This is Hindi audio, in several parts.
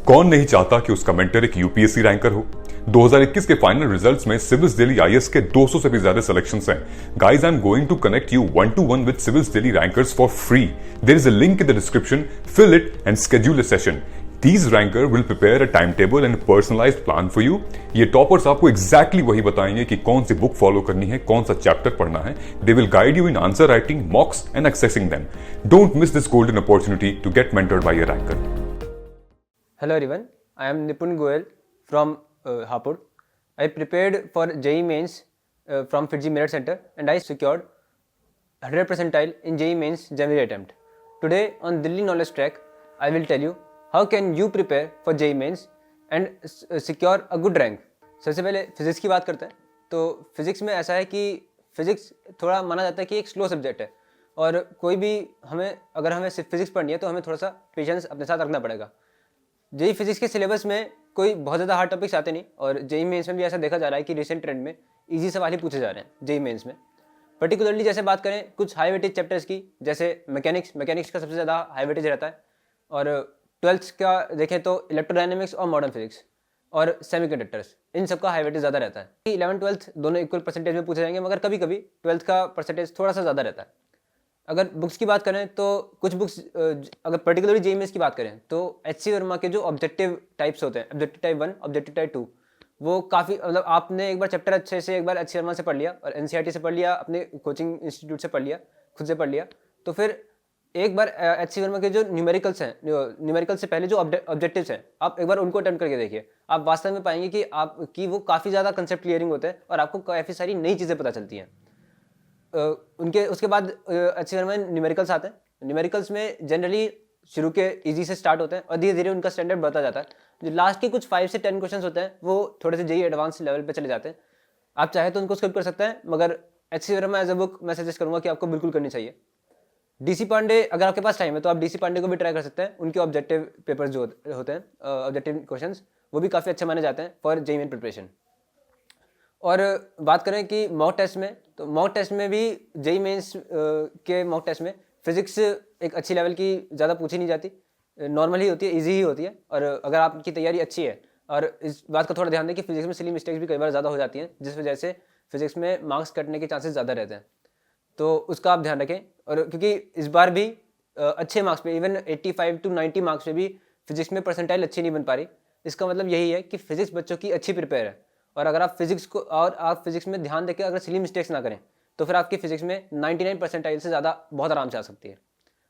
कौन नहीं चाहता कि उसका मेंटर एक यूपीएससी रैंकर हो। 2021 के फाइनल रिजल्ट्स में सिविल्स दिल्ली आईएएस के 200 से भी ज्यादा सिलेक्शंस हैं। Guys, I am going to connect you 1-to-1 with civils Delhi rankers for free. There is a link in the description, fill it and schedule a session. These ranker will prepare a timetable and a personalized plan for you. ये टॉपर्स आपको एग्जैक्टली वही बताएंगे कि कौन सी बुक फॉलो करनी है, कौन सा चैप्टर पढ़ना है. They will guide you in answer writing, mocks and accessing them. Don't miss this golden opportunity to get mentored by a ranker. Hello everyone, I am Nipun Goel from Hapur. I prepared for JEE Mains from FIITJEE Merit Center and I secured 100 percentile in JEE Mains January attempt. Today on Delhi Knowledge Track, I will tell you how can you prepare for JEE Mains and secure a good rank. सबसे पहले फिजिक्स की बात करते हैं। तो फिजिक्स में ऐसा है कि फिजिक्स थोड़ा माना जाता है कि एक स्लो सब्जेक्ट है और कोई भी अगर हमें सिर्फ फिजिक्स पढ़नी है तो हमें थोड़ा सा पेशेंस अपने साथ रखना पड़ेगा। जेई फिजिक्स के सिलेबस में कोई बहुत ज़्यादा हार्ड टॉपिक्स आते नहीं और जेई मेंस में भी ऐसा देखा जा रहा है कि रिसेंट ट्रेंड में इजी सवाल ही पूछे जा रहे हैं जेई मेंस में। पर्टिकुलरली जैसे बात करें कुछ हाई वेटेज चैप्टर्स की, जैसे मैकेनिक्स का सबसे ज़्यादा हाई वेटेज रहता है और 12th का देखें तो इलेक्ट्रोडायनेमिक्स और मॉडर्न फिजिक्स और सेमीकंडक्टर्स, इन सब का हाई वेटेज ज़्यादा रहता है। 11th-12th दोनों इक्वल परसेंटेज में पूछे जाएंगे, मगर कभी कभी 12th का परसेंटेज थोड़ा सा ज़्यादा रहता है। अगर बुक्स की बात करें तो कुछ बुक्स, अगर पर्टिकुलरली जेई मेंस की बात करें तो एच सी वर्मा के जो ऑब्जेक्टिव टाइप्स होते हैं, ऑब्जेक्टिव टाइप 1, ऑब्जेक्टिव टाइप 2, वो काफ़ी मतलब आपने एक बार चैप्टर अच्छे से एक बार एच सी वर्मा से पढ़ लिया और एनसीईआरटी से पढ़ लिया, अपने कोचिंग इंस्टीट्यूट से पढ़ लिया, खुद से पढ़ लिया, तो फिर एक बार एच सी वर्मा के जो न्यूमेरिकल्स हैं, न्यूमेरिकल से पहले जो ऑब्जेक्टिव्स हैं, आप एक बार उनको अटेम्प्ट करके देखिए। आप वास्तव में पाएंगे कि वो काफ़ी ज़्यादा कंसेप्ट क्लियरिंग होते हैं और आपको काफ़ी सारी नई चीज़ें पता चलती हैं। उसके बाद एच सी वर्मा में न्यूमेरिकल्स आते हैं। न्यूमेरिकल्स में जनरली शुरू के इजी से स्टार्ट होते हैं और धीरे धीरे उनका स्टैंडर्ड बढ़ता जाता है। जो लास्ट के कुछ 5 से 10 क्वेश्चन होते हैं वो थोड़े से जेई एडवांस लेवल पे चले जाते हैं। आप चाहे तो उनको स्किप कर सकते हैं, मगर H C Verma as a book मैं सजेस्ट करूँगा कि आपको बिल्कुल करनी चाहिए। डीसी पांडे, अगर आपके पास टाइम है तो आप डीसी पांडे को भी ट्राई कर सकते हैं। उनके ऑब्जेक्टिव पेपर्स जो होते हैं, ऑब्जेक्टिव क्वेश्चंस, वो भी काफ़ी अच्छे माने जाते हैं फॉर जेई मेन प्रिपरेशन। और बात करें कि मॉक टेस्ट में, तो मॉक टेस्ट में भी जेई मेंस के मॉक टेस्ट में फिजिक्स एक अच्छी लेवल की ज़्यादा पूछी नहीं जाती, नॉर्मल ही होती है, ईजी ही होती है। और अगर आपकी तैयारी अच्छी है, और इस बात का थोड़ा ध्यान दें कि फिजिक्स में सिली मिस्टेक्स भी कई बार ज़्यादा हो जाती हैं, जिस वजह से फिजिक्स में मार्क्स कटने के चांसेस ज़्यादा रहते हैं, तो उसका आप ध्यान रखें। और क्योंकि इस बार भी अच्छे मार्क्स पे, इवन 85 to 90 मार्क्स पे भी फिजिक्स में परसेंटाइल अच्छी नहीं बन पा रही। इसका मतलब यही है कि फिजिक्स बच्चों की अच्छी प्रिपेयर है और अगर आप फिजिक्स में ध्यान देकर अगर सिली मिस्टेक्स ना करें तो फिर आपकी फिजिक्स में 99 परसेंटाइल से ज़्यादा बहुत आराम से आ सकती है।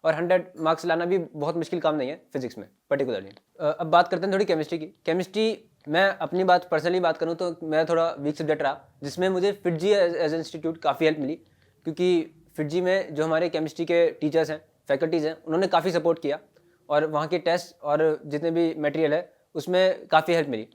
और 100 मार्क्स लाना भी बहुत मुश्किल काम नहीं है फिजिक्स में पर्टिकुलरली। अब बात करते हैं थोड़ी केमिस्ट्री की। केमिस्ट्री, मैं अपनी पर्सनली बात करूँ तो मेरा थोड़ा वीक सब्जेक्ट रहा, जिसमें मुझे FIITJEE एज इंस्टीट्यूट काफ़ी हेल्प मिली, क्योंकि FIITJEE में जो हमारे केमिस्ट्री के टीचर्स हैं, फैकल्टीज़ हैं, उन्होंने काफ़ी सपोर्ट किया और वहाँ के टेस्ट और जितने भी मटेरियल है उसमें काफ़ी हेल्प मिली।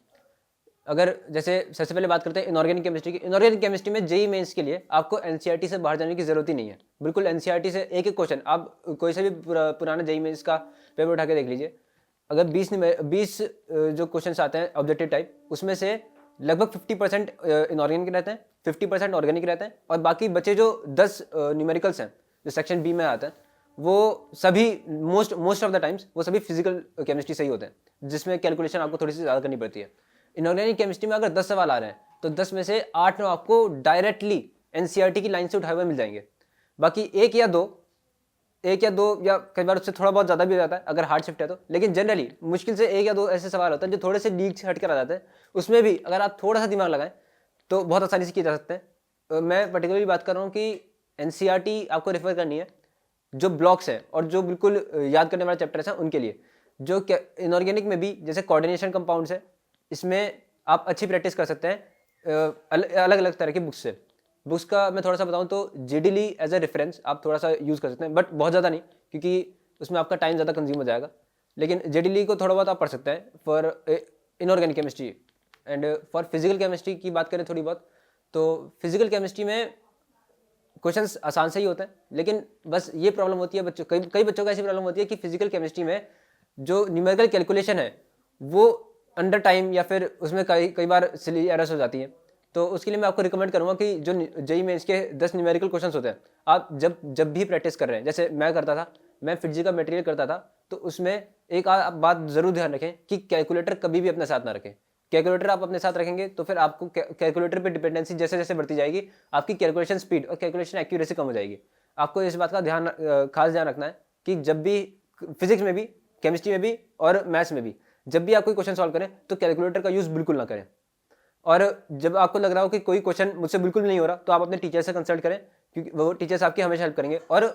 अगर जैसे सबसे पहले बात करते हैं इनऑर्गेनिक केमिस्ट्री की। इनऑर्गेनिक केमिस्ट्री में जेई मेंस के लिए आपको एनसीईआरटी से बाहर जाने की ज़रूरत ही नहीं है। बिल्कुल एनसीईआरटी से एक क्वेश्चन, आप कोई से भी पुराना जेई मेंस का पेपर उठा के देख लीजिए। अगर 20 जो क्वेश्चन आते हैं ऑब्जेक्टिव टाइप, उसमें से लगभग 50% इनऑर्गेनिक रहते हैं, 50% ऑर्गेनिक रहते हैं और बाकी बचे जो 10 न्यूमेरिकल्स हैं जो सेक्शन बी में आते हैं, वो सभी मोस्ट ऑफ द टाइम्स वो सभी फिजिकल केमिस्ट्री से ही होते हैं, जिसमें कैलकुलेशन आपको थोड़ी सी ज़्यादा करनी पड़ती है। इनऑर्गेनिक केमिस्ट्री में अगर 10 सवाल आ रहे हैं तो 10 में से 8-9 आपको डायरेक्टली एनसीईआरटी की लाइन से उठाए हुए मिल जाएंगे। बाकी एक या दो या कई बार उससे थोड़ा बहुत ज़्यादा भी हो जाता है अगर हार्ड शिफ्ट है तो, लेकिन जनरली मुश्किल से 1 या 2 ऐसे सवाल होते हैं जो थोड़े से लीक से हट कर आ जाते हैं। उसमें भी अगर आप थोड़ा सा दिमाग लगाएं तो बहुत आसानी से किए जा सकते हैं। मैं पर्टिकुलरली बात कर रहा हूँ कि एनसीईआरटी आपको रेफर करनी है जो ब्लॉक्स हैं और जो बिल्कुल याद करने वाले चैप्टर्स हैं उनके लिए। जो इनऑर्गेनिक में भी जैसे कोऑर्डिनेशन कंपाउंड्स है, इसमें आप अच्छी प्रैक्टिस कर सकते हैं अलग अलग तरह की बुक्स से। बुक्स का मैं थोड़ा सा बताऊं तो JD Lee as a reference आप थोड़ा सा यूज़ कर सकते हैं, बट बहुत ज़्यादा नहीं, क्योंकि उसमें आपका टाइम ज़्यादा कंज्यूम हो जाएगा। लेकिन जेडी ली को थोड़ा बहुत आप पढ़ सकते हैं for inorganic chemistry. And for physical chemistry की बात करें थोड़ी बहुत, तो फिजिकल केमिस्ट्री में क्वेश्चंस आसान से ही होते हैं, लेकिन बस ये प्रॉब्लम होती है कई बच्चों को ऐसी प्रॉब्लम होती है कि फिजिकल केमिस्ट्री में जो न्यूमेरिकल कैलकुलेशन है वो अंडर टाइम या फिर उसमें कई बार सिली एरर्स हो जाती हैं। तो उसके लिए मैं आपको रिकमेंड करूँगा कि जो जेई में इसके 10 न्यूमेरिकल क्वेश्चंस होते हैं, आप जब भी प्रैक्टिस कर रहे हैं, जैसे मैं करता था, मैं FIITJEE का मटेरियल करता था तो उसमें एक आप बात ज़रूर ध्यान रखें कि कैलकुलेटर कभी भी अपने साथ ना रखें। कैलकुलेटर आप अपने साथ रखेंगे तो फिर आपको कैलकुलेटर पे डिपेंडेंसी जैसे जैसे बढ़ती जाएगी, आपकी कैलकुलेशन स्पीड और कैलकुलेशन एक्यूरेसी कम हो जाएगी। आपको इस बात का खास ध्यान रखना है कि जब भी फिजिक्स में भी, केमिस्ट्री में भी और मैथ्स में भी जब भी आप कोई क्वेश्चन सॉल्व करें तो कैलकुलेटर का यूज़ बिल्कुल ना करें। और जब आपको लग रहा हो कि कोई क्वेश्चन मुझसे बिल्कुल नहीं हो रहा, तो आप अपने टीचर से कंसल्ट करें, क्योंकि वो टीचर्स आपकी हमेशा हेल्प करेंगे। और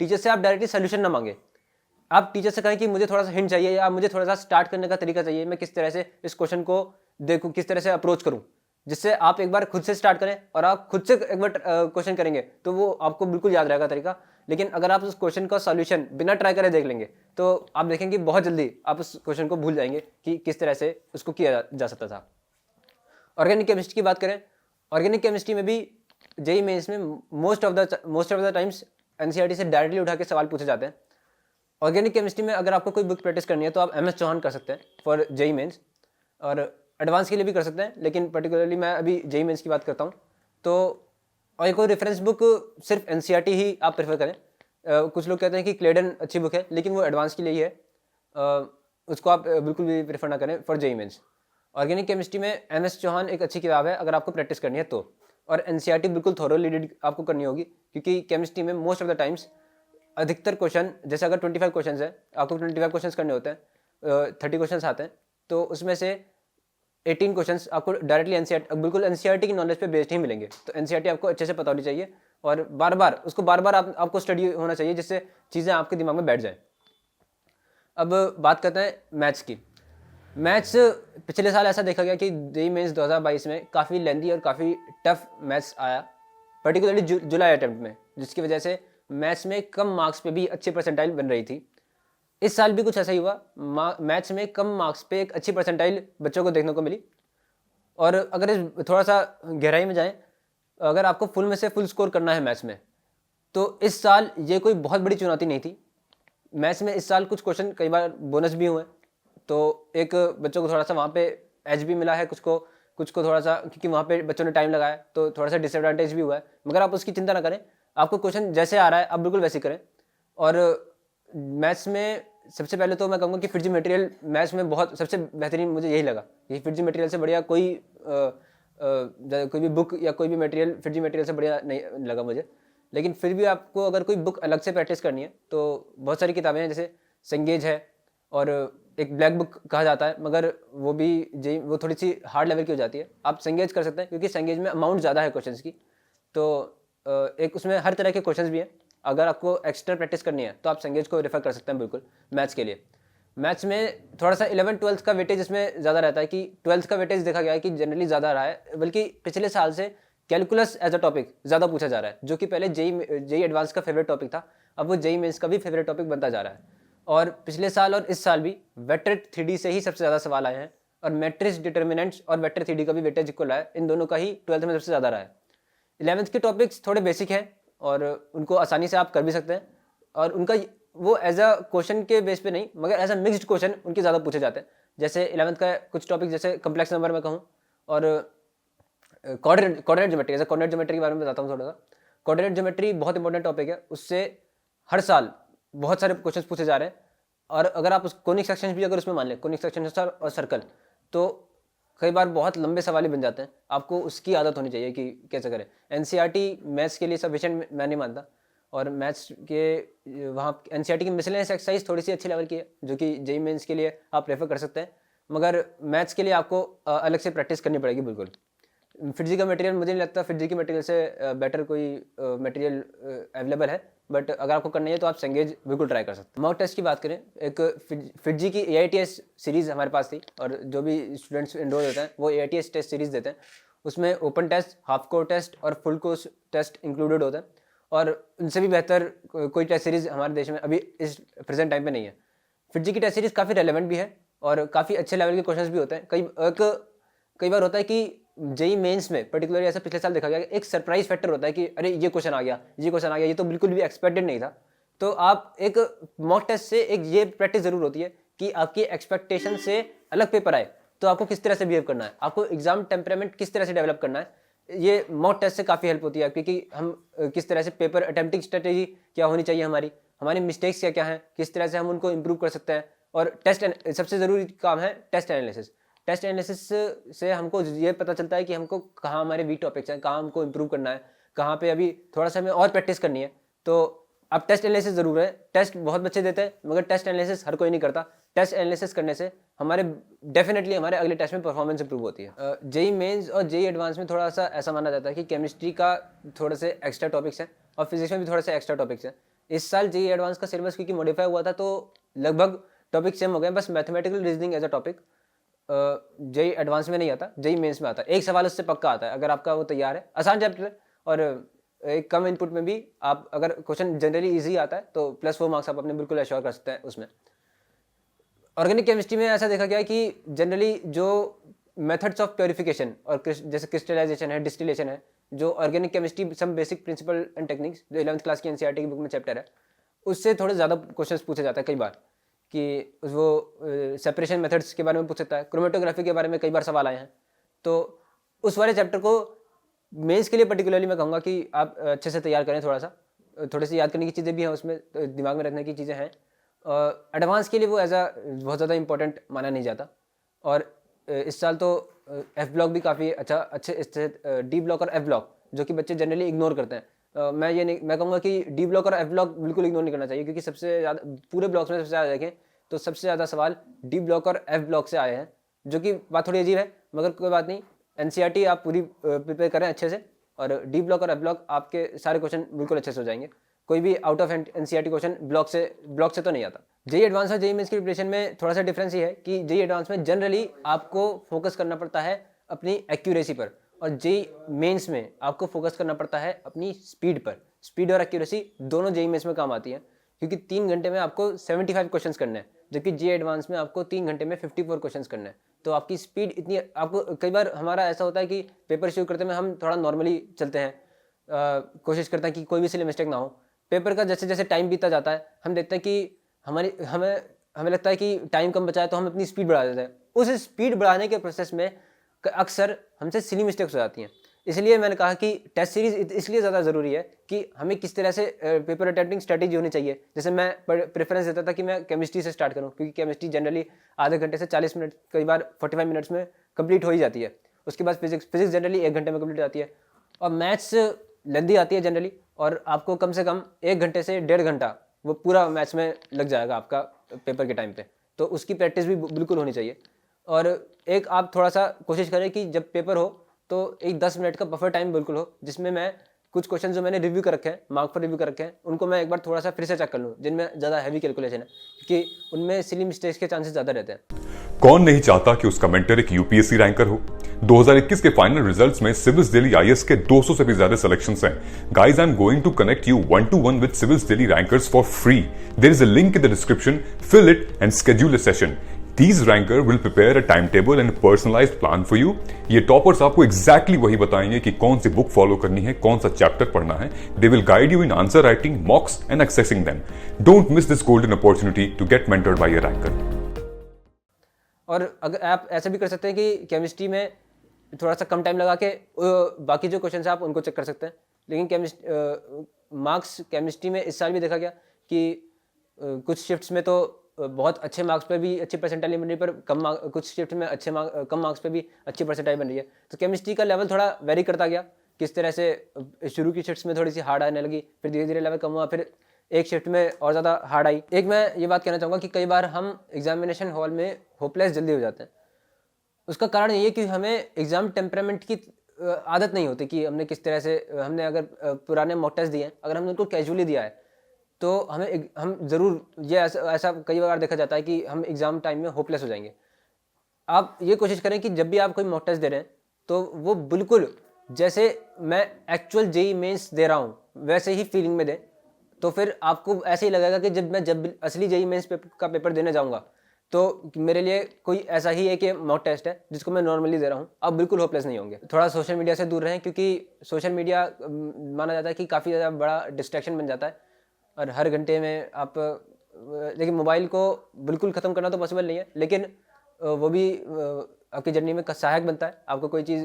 टीचर से आप डायरेक्टली सोल्यूशन ना मांगे, आप टीचर से कहें कि मुझे थोड़ा सा हिंट चाहिए या मुझे थोड़ा सा स्टार्ट करने का तरीका चाहिए, मैं किस तरह से इस क्वेश्चन को देखूं, किस तरह से अप्रोच करूं, जिससे आप एक बार खुद से स्टार्ट करें और आप खुद से एक बार क्वेश्चन करेंगे तो वो आपको बिल्कुल याद रहेगा तरीका। लेकिन अगर आप उस क्वेश्चन का सॉल्यूशन बिना ट्राई करे देख लेंगे तो आप देखेंगे बहुत जल्दी आप उस क्वेश्चन को भूल जाएंगे कि किस तरह से उसको किया जा सकता था। ऑर्गेनिक केमिस्ट्री की बात करें, ऑर्गेनिक केमिस्ट्री में भी जेईई मेंस में most of the times NCERT से डायरेक्टली उठा के सवाल पूछे जाते हैं। ऑर्गेनिक केमिस्ट्री में अगर आपको कोई बुक प्रैक्टिस करनी है तो आप एमएस चौहान कर सकते हैं फॉर जेईई मेंस, और एडवांस के लिए भी कर सकते हैं, लेकिन पर्टिकुलरली मैं अभी जेईई मेंस की बात करता हूँ। तो और कोई रेफरेंस बुक सिर्फ एनसीईआरटी ही आप प्रेफर करें। कुछ लोग कहते हैं कि क्लेडन अच्छी बुक है, लेकिन वो एडवांस के लिए ही है, उसको आप बिल्कुल भी प्रेफर ना करें for JEE mains. Organic chemistry में एमएस चौहान एक अच्छी किताब है अगर आपको प्रैक्टिस करनी है तो, और एनसीईआरटी बिल्कुल थोरोली रीड आपको करनी होगी, क्योंकि केमिस्ट्री में मोस्ट ऑफ द टाइम्स अधिकतर क्वेश्चन, जैसे अगर 25 क्वेश्चन है, आपको 25 क्वेश्चन करने होते हैं, 30 क्वेश्चन आते हैं, तो उसमें से 18 क्वेश्चन आपको डायरेक्टली एनसीईआरटी, बिल्कुल एनसीईआरटी की नॉलेज पे बेस्ड ही मिलेंगे। तो एनसीईआरटी आपको अच्छे से पता होनी चाहिए और बार बार आपको स्टडी होना चाहिए, जिससे चीज़ें आपके दिमाग में बैठ जाए। अब बात करते हैं मैथ्स की। मैथ्स पिछले साल ऐसा देखा गया कि जेईई मेंस 2022 में काफ़ी लेंदी और काफ़ी टफ मैथ्स आया, पर्टिकुलरली जुलाई अटेम्प्ट में, जिसकी वजह से मैथ्स में कम मार्क्स पे भी अच्छी परसेंटाइल बन रही थी। इस साल भी कुछ ऐसा ही हुआ, मैथ्स में कम मार्क्स पे एक अच्छी परसेंटाइल बच्चों को देखने को मिली। और अगर थोड़ा सा गहराई में जाएं, अगर आपको फुल में से फुल स्कोर करना है मैथ्स में, तो इस साल ये कोई बहुत बड़ी चुनौती नहीं थी। मैथ्स में इस साल कुछ क्वेश्चन कई बार बोनस भी हुए, तो एक बच्चों को थोड़ा सा वहाँ पे एज भी मिला है, कुछ को थोड़ा सा, क्योंकि वहाँ पे बच्चों ने टाइम लगाया तो थोड़ा सा डिसएडवांटेज भी हुआ है। मगर आप उसकी चिंता ना करें, आपको क्वेश्चन जैसे आ रहा है आप बिल्कुल वैसे करें। और मैथ्स में सबसे पहले तो मैं कहूँगा कि फिटजी मटेरियल मैथ्स में बहुत सबसे बेहतरीन मुझे यही लगा कि फिटजी मटेरियल से बढ़िया कोई भी बुक या कोई भी मटेरियल फिटजी मटेरियल से बढ़िया नहीं लगा मुझे। लेकिन फिर भी आपको अगर कोई बुक अलग से प्रैक्टिस करनी है तो बहुत सारी किताबें हैं, जैसे संगेज है और एक ब्लैक बुक कहा जाता है, मगर वो थोड़ी सी हार्ड लेवल की हो जाती है। आप संगेज कर सकते हैं क्योंकि संगेज में अमाउंट ज़्यादा है क्वेश्चंस की, तो एक उसमें हर तरह के क्वेश्चंस भी हैं। अगर आपको एक्स्ट्रा प्रैक्टिस करनी है तो आप संगेज को रेफर कर सकते हैं बिल्कुल मैथ्स के लिए। मैथ्स में थोड़ा सा 11-12 का वेटेज इसमें ज़्यादा रहता है, कि 12th का वेटेज देखा गया है कि जनरली ज़्यादा रहा है, बल्कि पिछले साल से कैलकुलस एज अ टॉपिक ज़्यादा पूछा जा रहा है, जो कि पहले जेईई एडवांस का फेवरेट टॉपिक था, अब वो जेईई मेंस का भी फेवरेट टॉपिक बनता जा रहा है। और पिछले साल और इस साल भी वेक्टर 3D से ही सबसे ज़्यादा सवाल आए हैं, और मैट्रिक्स डिटर्मिनेंट्स और वेक्टर 3D का भी वेटेज इक्वल है, इन दोनों का ही 12th में सबसे ज़्यादा रहा है। 11th के टॉपिक्स थोड़े बेसिक हैं और उनको आसानी से आप कर भी सकते हैं, और उनका वो एज अ क्वेश्चन के बेस पे नहीं मगर एज अ मिक्स्ड क्वेश्चन उनके ज़्यादा पूछे जाते हैं। जैसे 11th का कुछ टॉपिक जैसे कम्प्लेक्स नंबर में कहूँ, और कोऑर्डिनेट ज्योमेट्री, जैसे कोऑर्डिनेट ज्योमेट्री के बारे में बताता हूँ थोड़ा सा। कोऑर्डिनेट ज्योमेट्री बहुत इंपॉर्टेंट टॉपिक है, उससे हर साल बहुत सारे क्वेश्चन पूछे जा रहे हैं। और अगर आप उस कोनिक सेक्शन भी अगर उसमें मान लें, कोनिक सेक्शन और सर्कल, तो कई बार बहुत लंबे सवाल ही बन जाते हैं। आपको उसकी आदत होनी चाहिए कि कैसे करें। एनसीईआरटी मैथ्स के लिए सफिशिएंट मैं नहीं मानता, और मैथ्स के वहाँ एनसीईआरटी की मिसलेनियस एक्सरसाइज थोड़ी सी अच्छी लेवल की है, जो कि जेईई मेंस के लिए आप प्रेफर कर सकते हैं, मगर मैथ्स के लिए आपको अलग से प्रैक्टिस करनी पड़ेगी बिल्कुल। फिटजी का मटेरियल मुझे नहीं लगता फिटजी के मटेरियल से बेटर कोई मटेरियल अवेलेबल है, बट अगर आपको करना है तो आप संगेज बिल्कुल ट्राई कर सकते हैं। मॉक टेस्ट की बात करें, एक फिटजी की AITS सीरीज़ हमारे पास थी, और जो भी स्टूडेंट्स एनरोल होते हैं वो AITS टेस्ट सीरीज़ देते हैं। उसमें open test, half course test और फुल कोर्स टेस्ट इंक्लूडेड होते हैं, और उनसे भी बेहतर कोई टेस्ट सीरीज़ हमारे देश में अभी इस प्रेजेंट टाइम पे नहीं है। फिटजी की टेस्ट सीरीज़ काफ़ी रेलेवेंट भी है और काफ़ी अच्छे लेवल के क्वेश्चंस भी होते हैं। कई बार होता है कि जेईई मेंस में पर्टिकुलरली ऐसा पिछले साल देखा गया कि एक सरप्राइज फैक्टर होता है कि अरे ये क्वेश्चन आ गया, ये तो बिल्कुल भी एक्सपेक्टेड नहीं था। तो आप एक मॉक टेस्ट से एक ये प्रैक्टिस जरूर होती है कि आपकी एक्सपेक्टेशन से अलग पेपर आए तो आपको किस तरह से बिहेव करना है, आपको एग्जाम टेम्परामेंट किस तरह से डेवलप करना है। ये मॉक टेस्ट से काफ़ी हेल्प होती है, क्योंकि हम किस तरह से पेपर अटेम्प्टिंग स्ट्रेटेजी क्या होनी चाहिए, हमारी मिस्टेक्स क्या क्या हैं, किस तरह से हम उनको इम्प्रूव कर सकते हैं। और सबसे ज़रूरी काम है टेस्ट एनालिसिस। टेस्ट एनालिसिस से हमको ये पता चलता है कि हमको कहाँ हमारे वीक टॉपिक्स हैं, कहाँ हमको इम्प्रूव करना है, कहाँ पे अभी थोड़ा सा हमें और प्रैक्टिस करनी है। तो अब टेस्ट एनालिसिस ज़रूर है। टेस्ट बहुत बच्चे देते हैं मगर टेस्ट एनालिसिस हर कोई नहीं करता। टेस्ट एनालिसिस करने से हमारे डेफिनेटली हमारे अगले टेस्ट में परफॉर्मेंस इंप्रूव होती है। जेई मेंस और जेई एडवांस में थोड़ा सा ऐसा माना जाता है कि केमिस्ट्री का थोड़े से एक्स्ट्रा टॉपिक्स हैं और फिजिक्स में भी थोड़े से एक्स्ट्रा टॉपिक्स हैं। इस साल जेई एडवांस का सिलेबस क्योंकि मॉडिफाई हुआ था तो लगभग टॉपिक सेम हो गए, बस mathematical reasoning as a topic JEE advance में नहीं आता, जेई मेंस में आता है। एक सवाल उससे पक्का आता है अगर आपका वो तैयार है। आसान चैप्टर है और एक कम इनपुट में भी आप अगर क्वेश्चन जनरली इजी आता है तो +4 मार्क्स आप अपने बिल्कुल एश्योर कर सकते हैं उसमें। ऑर्गेनिक केमिस्ट्री में ऐसा देखा गया है कि जनरली जो मेथड्स ऑफ प्योरिफिकेशन और जैसे क्रिस्टलाइजेशन है, डिस्टिलेशन है, जो organic chemistry some basic principle and techniques जो 11th क्लास की एनसीईआरटी की बुक में चैप्टर है, उससे थोड़े ज़्यादा क्वेश्चंस पूछे जाता है कई बार कि वो सेपरेशन मेथड्स के बारे में पूछ सकता है, क्रोमेटोग्राफी के बारे में कई बार सवाल आए हैं। तो उस वाले चैप्टर को मेंस के लिए पर्टिकुलरली मैं कहूँगा कि आप अच्छे से तैयार करें। थोड़ी सी याद करने की चीज़ें भी हैं उसमें, दिमाग में रखने की चीज़ें हैं। एडवांस के लिए वो एज अ बहुत ज़्यादा इंपॉर्टेंट माना नहीं जाता। और इस साल तो एफ ब्लॉक भी काफ़ी अच्छे इससे डी ब्लॉक और एफ ब्लॉक जो कि बच्चे जनरली इग्नोर करते हैं। मैं कहूँगा कि डी ब्लॉक और एफ ब्लॉक बिल्कुल इग्नोर नहीं करना चाहिए क्योंकि सबसे ज़्यादा पूरे ब्लॉक्स में सबसे ज़्यादा देखें तो सबसे ज़्यादा सवाल डी ब्लॉक और एफ ब्लॉक से आए हैं, जो कि बात थोड़ी अजीब है मगर कोई बात नहीं। एनसीईआरटी आप पूरी प्रिपेयर करें अच्छे से और डी ब्लॉक और एफ ब्लॉक आपके सारे क्वेश्चन बिल्कुल अच्छे से हो जाएंगे। कोई भी out of NCERT question block से तो नहीं आता। जेई एडवांस और जेई मेंस की प्रिपरेशन में थोड़ा सा डिफरेंस ये है कि जेई एडवांस में जनरली आपको फोकस करना पड़ता है अपनी एक्यूरेसी पर और जेई मेंस में आपको फोकस करना पड़ता है अपनी स्पीड पर। स्पीड और एक्यूरेसी दोनों जेई मेंस में काम आती हैं क्योंकि 3 घंटे में आपको 75 क्वेश्चंस करने हैं, जबकि जेई एडवांस में आपको 3 घंटे में 54 क्वेश्चंस करने हैं। तो आपकी स्पीड इतनी, आपको कई बार हमारा ऐसा होता है कि पेपर शुरू करते में हम थोड़ा नॉर्मली चलते हैं, कोशिश करते हैं कि कोई भी सिली मिस्टेक ना हो। पेपर का जैसे जैसे टाइम बीता जाता है हम देखते हैं कि हमें लगता है कि टाइम कम बचा है तो हम अपनी स्पीड बढ़ा देते हैं। उस स्पीड बढ़ाने के प्रोसेस में अक्सर हमसे सिली मिस्टेक्स हो जाती हैं। इसलिए मैंने कहा कि टेस्ट सीरीज इसलिए ज़्यादा ज़रूरी है कि हमें किस तरह से पेपर अटेम्प्टिंग स्ट्रेटेजी होनी चाहिए। जैसे मैं प्रेफरेंस देता था कि मैं केमिस्ट्री से स्टार्ट करूं क्योंकि केमिस्ट्री जनरली आधे घंटे से 40 मिनट, कई बार 45 मिनट्स में कंप्लीट हो ही जाती है। उसके बाद फिजिक्स जनरली 1 घंटे में कंप्लीट हो जाती है और मैथ्स लेंदी आती है जनरली, और आपको कम से कम 1 घंटे से 1.5 घंटा वो पूरा मैथ्स में लग जाएगा आपका पेपर के टाइम पे। तो उसकी प्रैक्टिस भी बिल्कुल होनी चाहिए। और एक आप थोड़ा सा कोशिश करें कि जब पेपर हो तो एक 10 मिनट का बफर टाइम बिल्कुल हो जिसमें मैं कुछ क्वेश्चन जो मैंने रिव्यू कर रखे हैं, मार्क पर रिव्यू कर रखे हैं, उनको मैं एक बार थोड़ा सा फिर से चेक कर लूँ जिनमें ज़्यादा हैवी कैलकुलेशन है क्योंकि उनमें सिली मिस्टेक्स के चांसेस ज़्यादा रहते हैं। कौन नहीं चाहता कि उसका मेंटर एक यूपीएससी रैंकर हो। 2021 के फाइनल रिजल्ट्स में सिविल्स दिल्ली आईएएस के 200 से भी ज्यादा सिलेक्शंस हैं। Guys, I am going to connect you 1-to-1 with civils Delhi rankers for free. There is a link in the description, fill it and schedule a session. These ranker will prepare a timetable and a personalized plan for you. ये टॉपर्स आपको एग्जैक्टली वही बताएंगे कि कौन सी बुक फॉलो करनी है, कौन सा चैप्टर पढ़ना है। They will guide you in answer writing, mocks and accessing them. Don't miss this golden opportunity to get mentored by a ranker. और अगर आप ऐसा भी कर सकते हैं कि केमिस्ट्री में थोड़ा सा कम टाइम लगा के बाकी जो क्वेश्चन है आप उनको चेक कर सकते हैं। लेकिन मार्क्स केमिस्ट्री में इस साल भी देखा गया कि कुछ शिफ्ट्स में तो बहुत अच्छे मार्क्स पे भी अच्छी परसेंटाइल बन रही है, पर कुछ शिफ्ट में कम मार्क्स पे भी अच्छी परसेंटाइल बन रही है। तो केमिस्ट्री का लेवल थोड़ा वेरी करता गया, किस तरह से शुरू की शिफ्ट्स में थोड़ी सी हार्ड आने लगी, फिर धीरे धीरे लेवल कम हुआ, फिर एक शिफ्ट में और ज़्यादा हार्ड आई। एक मैं ये बात कहना चाहूँगा कि कई बार हम एग्जामिनेशन हॉल में होपलेस जल्दी हो जाते हैं। उसका कारण ये कि हमें एग्ज़ाम टेम्परामेंट की आदत नहीं होती कि हमने किस तरह से, हमने अगर पुराने मॉक टेस्ट दिए हैं, अगर हमने उनको कैजुअली दिया है तो हम ज़रूर ये ऐसा कई बार देखा जाता है कि हम एग्ज़ाम टाइम में होपलेस हो जाएंगे। आप ये कोशिश करें कि जब भी आप कोई मॉक टेस्ट दे रहे हैं तो वो बिल्कुल जैसे मैं एक्चुअल जेई मेंस दे रहा हूँ वैसे ही फीलिंग में दें। तो फिर आपको ऐसे ही लगेगा कि जब असली जेई मेंस का पेपर देने जाऊँगा तो मेरे लिए कोई ऐसा ही है कि मॉक टेस्ट है जिसको मैं नॉर्मली दे रहा हूँ। आप बिल्कुल होपलेस नहीं होंगे। थोड़ा सोशल मीडिया से दूर रहें क्योंकि सोशल मीडिया माना जाता है कि काफ़ी ज़्यादा बड़ा डिस्ट्रैक्शन बन जाता है और हर घंटे में आप, लेकिन मोबाइल को बिल्कुल ख़त्म करना तो पॉसिबल नहीं है, लेकिन वो भी आपकी जर्नी में सहायक बनता है। आपको कोई चीज़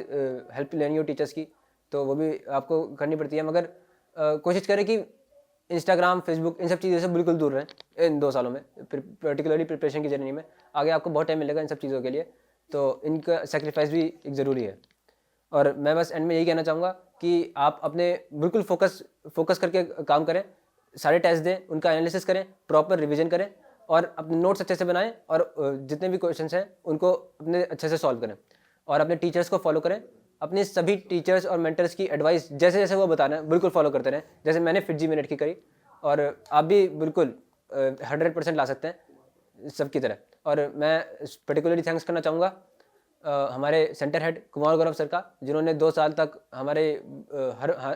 हेल्प लेनी हो टीचर्स की तो वो भी आपको करनी पड़ती है, मगर कोशिश करें कि इंस्टाग्राम, फेसबुक, इन सब चीज़ों से बिल्कुल दूर रहें इन 2 सालों में, पर्टिकुलरली प्रिपरेशन की जर्नी में। आगे आपको बहुत टाइम मिलेगा इन सब चीज़ों के लिए, तो इनका सेक्रीफाइस भी एक ज़रूरी है। और मैं बस एंड में यही कहना चाहूँगा कि आप अपने बिल्कुल फोकस करके काम करें, सारे टेस्ट दें, उनका एनालिसिस करें, प्रॉपर रिवीजन करें और अपने नोट्स अच्छे से बनाएं और जितने भी क्वेश्चंस हैं उनको अपने अच्छे से सॉल्व करें और अपने टीचर्स को फॉलो करें। अपने सभी टीचर्स और मेंटर्स की एडवाइस जैसे जैसे वो बताना है बिल्कुल फॉलो करते रहें, जैसे मैंने FIITJEE मिनट की करी, और आप भी बिल्कुल 100% ला सकते हैं सबकी तरह। और मैं पर्टिकुलरली थैंक्स करना चाहूँगा हमारे centre head Kumar Gaurav sir का, जिन्होंने 2 साल तक हमारे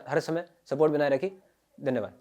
हर समय सपोर्ट बनाए रखी। धन्यवाद।